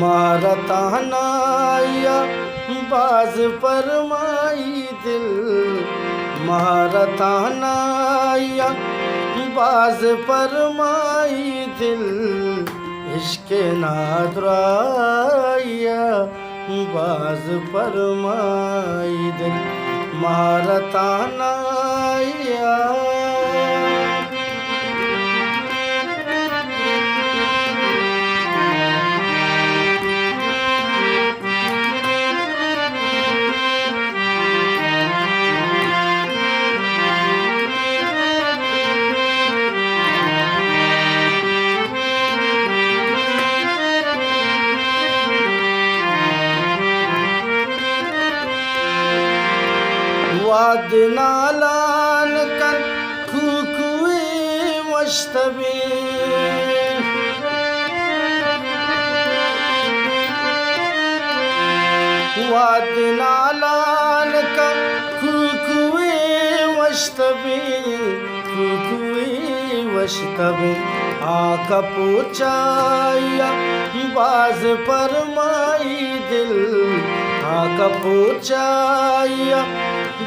महारतानाया बाज परमाई दिल, महारतानाया बाज परमाई दिल, इश्क नादराया बाज परमाई दिल, महारतानाया। वादनालान कन खुखुए मश्तबे, वादनालान कन खुखुए मश्तबे, खुखुए मश्तबे, आका पूछाया बाज परमाई दिल, आका पूछाया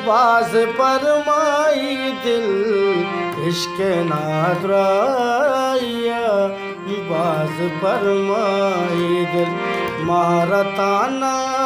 बाज परमाई दिल, इश्क नादराया बाज परमाई दिल, महारतानाया।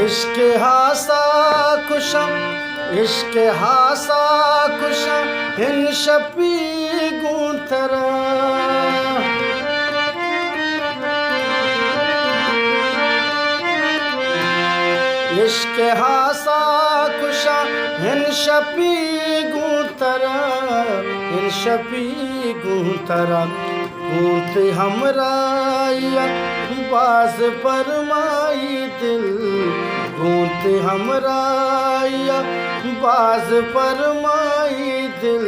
इश्क हासा कुशम, इश्क हासा कुशम, इन शपी गुंतरा, इश्क हासा कुशम, इन शपी गुंतरा, इन शपी गुंतरा, गूंथ हमराया बाज परमाई दिल, गूंथ हमराया बाज परमाई दिल,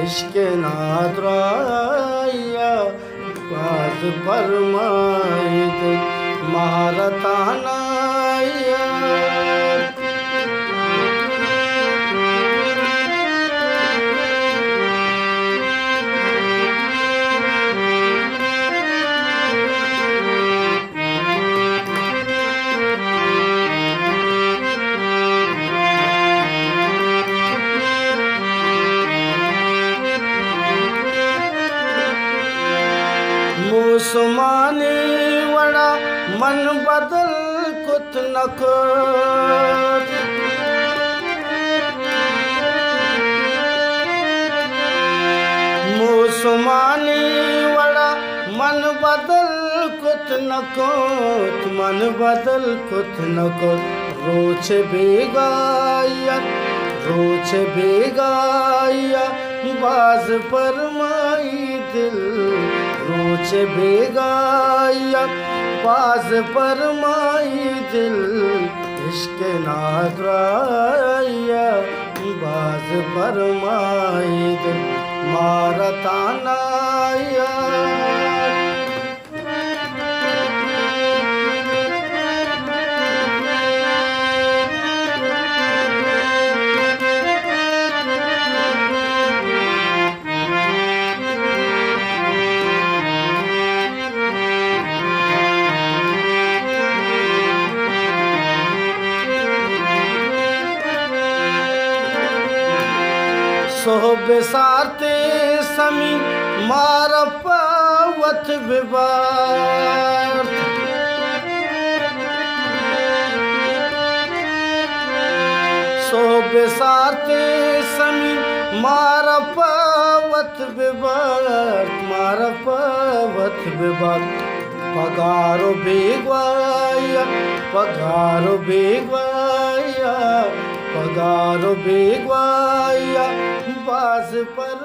इश्क नादराया बाज परमाई दिल, महारतानाया। मुसमाने वड़ा मन बदल कुत न कुत, मुसमाने वड़ा मन बदल कुत न कुत, मन बदल कुत न कुत, रोच बेगाया, रोच बेगाया बाज परमाई दिल, रोच बेगाया बाज परमाई दिल, इश्क नादराया बाज परमाई दिल, महारतानाया। सोहबे साते समी मार पावत विवार, सोहबे साते समी मार पावत विवार, मार पावत विवार, पगारो बेगवाया, पगारो बेगवाया, पगारो बेगवाया बाज पर